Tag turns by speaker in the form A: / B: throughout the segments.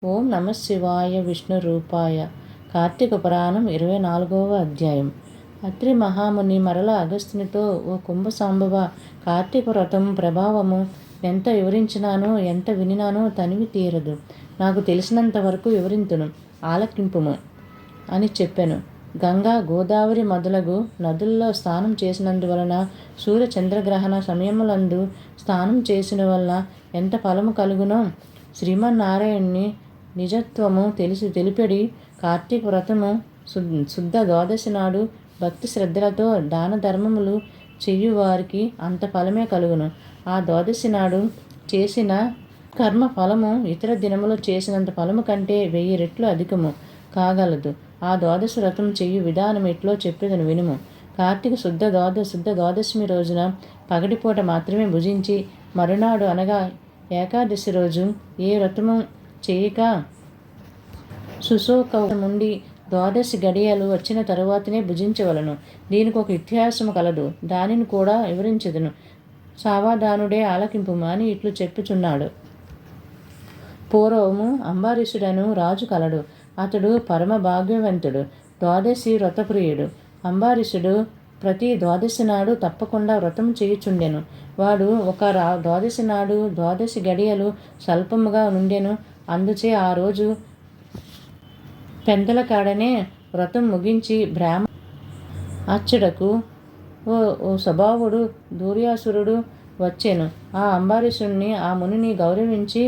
A: ఓం నమ శివాయ విష్ణు రూపాయ. కార్తీక పురాణం 24వ అధ్యాయం. అత్రి మహాముని మరల అగస్త్యునితో, ఓ కుంభసాంబవ, కార్తీక వ్రతం ప్రభావము ఎంత వివరించినానో ఎంత వినినానో తనివి తీరదు. నాకు తెలిసినంత వరకు వివరింతును, ఆలకింపుము అని చెప్పాను. గంగా, గోదావరి మొదలగు నదుల్లో స్నానం చేసినందువలన, సూర్య చంద్రగ్రహణ సమయములందు స్నానం చేసిన వల్ల ఎంత ఫలము కలుగునో, శ్రీమన్నారాయణుని నిజత్వము తెలిపెడి కార్తీక వ్రతము శుద్ధ ద్వాదశి నాడు భక్తి శ్రద్ధలతో దాన ధర్మములు చెయ్యువారికి అంత ఫలమే కలుగును. ఆ ద్వాదశి నాడు చేసిన కర్మ ఫలము ఇతర దినములు చేసినంత ఫలము కంటే 1000 రెట్లు అధికము కాగలదు. ఆ ద్వాదశి వ్రతం చెయ్యు విధానం ఎట్లో చెప్పేదను వినుము. కార్తీక శుద్ధ ద్వాదశమి రోజున పగటిపూట మాత్రమే భుజించి, మరునాడు అనగా ఏకాదశి రోజు ఏ వ్రతము చేయక సుశోక నుండి ద్వాదశి గడియలు వచ్చిన తరువాతనే భుజించవలను. దీనికి ఒక ఇతిహాసము కలదు, దానిని కూడా వివరించదును. సావధానుడే ఆలకింపుము అని ఇట్లు చెప్పుచున్నాడు. పూర్వము అంబరీషుడను రాజు కలడు. అతడు పరమ భాగ్యవంతుడు, ద్వాదశి వ్రతప్రియుడు. అంబరీషుడు ప్రతి ద్వాదశి నాడు తప్పకుండా వ్రతం చేయుచుండెను. వాడు ఒక ద్వాదశి నాడు ద్వాదశి గడియలు స్వల్పముగా నుండెను. అందుచే ఆ రోజు పెందల కాడనే వ్రతం ముగించి అచ్చడకు ఓ స్వభావుడు దూర్యాసురుడు వచ్చెను. ఆ అంబరీషుణ్ణి, ఆ మునిని గౌరవించి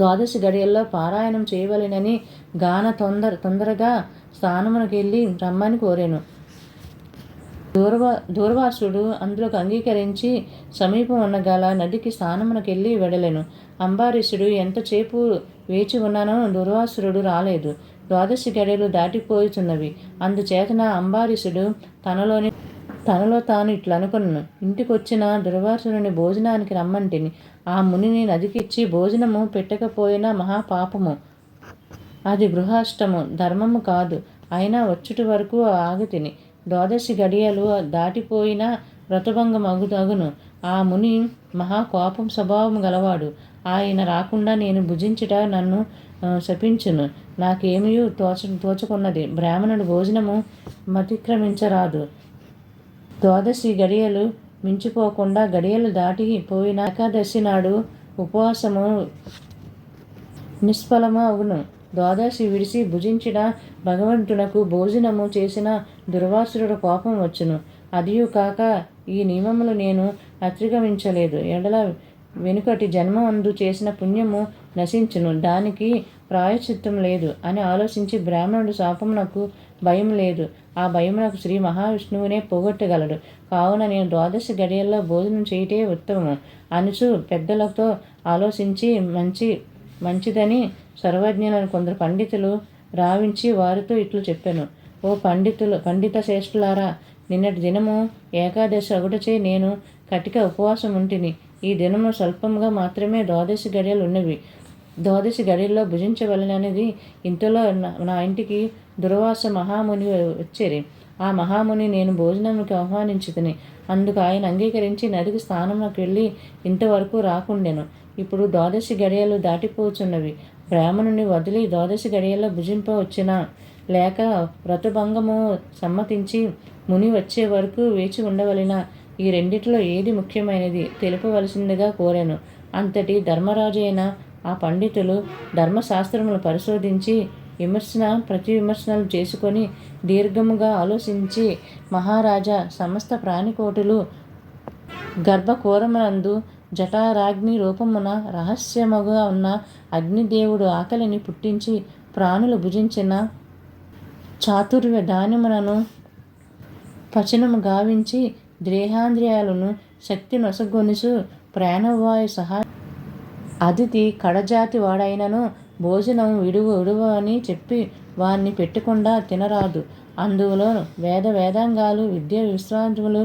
A: ద్వాదశి గడియల్లో పారాయణం చేయవలెనని తొందరగా స్థానమునకెళ్ళి రమ్మని కోరెను. దూర్వాసుడు అందులోకి అంగీకరించి సమీపం ఉన్నగల నదికి స్నానమునకెళ్ళి వెడలెను. అంబరీషుడు ఎంతసేపు వేచి ఉన్నానో దుర్వాసురుడు రాలేదు. ద్వాదశి గడియలు దాటిపోతున్నవి. అందుచేతన అంబరీషుడు తనలో తాను ఇట్లనుకొనెను, ఇంటికొచ్చిన దుర్వాసురుని భోజనానికి రమ్మంటిని. ఆ మునిని నదికిచ్చి భోజనము పెట్టకపోయినా మహాపాపము. అది గృహస్థము ధర్మము కాదు. అయినా వచ్చుటి వరకు ఆగితిని. ద్వాదశి గడియలు దాటిపోయినా వ్రతభంగమగును. ఆ ముని మహాకోపం స్వభావం గలవాడు. ఆయన రాకుండా నేను భుజించుట నన్ను శపించును. నాకేమీ తోచుకున్నది. బ్రాహ్మణుడు భోజనము మతిక్రమించరాదు. ద్వాదశి గడియలు మించిపోకుండా గడియలు దాటిపోయిన ఏకాదశి నాడు ఉపవాసము నిష్ఫలము అగును. ద్వాదశి విడిసి భుజించిన భగవంతునకు భోజనము చేసిన దుర్వాసురుడు కోపం వచ్చును. అదియు కాక ఈ నియమములు నేను అతిక్రమించలేదు ఎడల వెనుకటి జన్మందు చేసిన పుణ్యము నశించును, దానికి ప్రాయశ్చిత్తం లేదు అని ఆలోచించి బ్రాహ్మణుడు శాపమునకు భయం లేదు. ఆ భయమునకు శ్రీ మహావిష్ణువునే పోగొట్టగలడు. కావున నేను ద్వాదశి గడియల్లో భోజనం చేయుటే ఉత్తమము అనుచు పెద్దలతో ఆలోచించి మంచిదని సర్వజ్ఞులను కొందరు పండితులు రావించి వారితో ఇట్లు చెప్పాను. ఓ పండిత శ్రేష్ఠులారా, నిన్నటి దినము ఏకాదశి అగుటచే నేను కటిక ఉపవాసం ఉంటిని. ఈ దినము స్వల్పముగా మాత్రమే ద్వాదశి గడియలు ఉన్నవి. ద్వాదశి గడియల్లో భుజించవలననేది. ఇంతలో నా ఇంటికి దుర్వాస మహాముని వచ్చేరి. ఆ మహాముని నేను భోజనంకి ఆహ్వానించుతుని. అందుకు ఆయన అంగీకరించి నదికి స్నానంలోకి వెళ్ళి ఇంతవరకు రాకుండెను. ఇప్పుడు ద్వాదశి గడియలు దాటిపోచున్నవి. బ్రాహ్మణుని వదిలి ద్వాదశి గడియల్లో భుజింపవచ్చునా, లేక వ్రతభంగము సమ్మతించి ముని వచ్చే వరకు వేచి ఉండవలెనా? ఈ రెండిటిలో ఏది ముఖ్యమైనది తెలుపవలసిందిగా కోరాను. అంతటి ధర్మరాజు అయిన ఆ పండితులు ధర్మశాస్త్రములు పరిశోధించి ప్రతి విమర్శనలు చేసుకొని దీర్ఘముగా ఆలోచించి, మహారాజా, సమస్త ప్రాణికోటులు గర్భకూరమునందు జఠరాగ్ని రూపమున రహస్యముగా ఉన్న అగ్నిదేవుడు ఆకలిని పుట్టించి ప్రాణులు భుజించిన చాతుర్య ధాన్యములను పచనము గావించి దేహాంద్రియాలను శక్తి నొసగొనుచు ప్రాణవాయు సహా అతిథి కడజాతి వాడైనను భోజనం విడువ అని చెప్పి వారిని పెట్టకుండా తినరాదు. అందులో వేదాంగాలు విద్య విశ్రాంతులు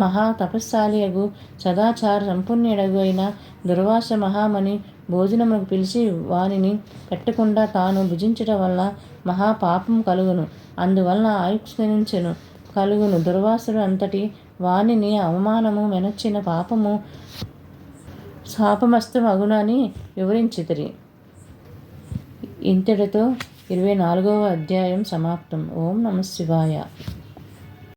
A: మహా తపస్శాలియగు సదాచార సంపూర్ణుడగు అయిన దుర్వాస మహాముని భోజనములకు పిలిచి వానిని పెట్టకుండా తాను భుజించడం వల్ల మహాపాపం కలుగును. అందువలన ఆయుక్షీణించెను కలుగును. దుర్వాసుడు అంతటి వానిని అవమానము మెనర్చిన పాపము శాపమస్తమగునని వివరించితిరి. ఇంతటితో 24వ అధ్యాయం సమాప్తం. ఓం నమ శివాయ.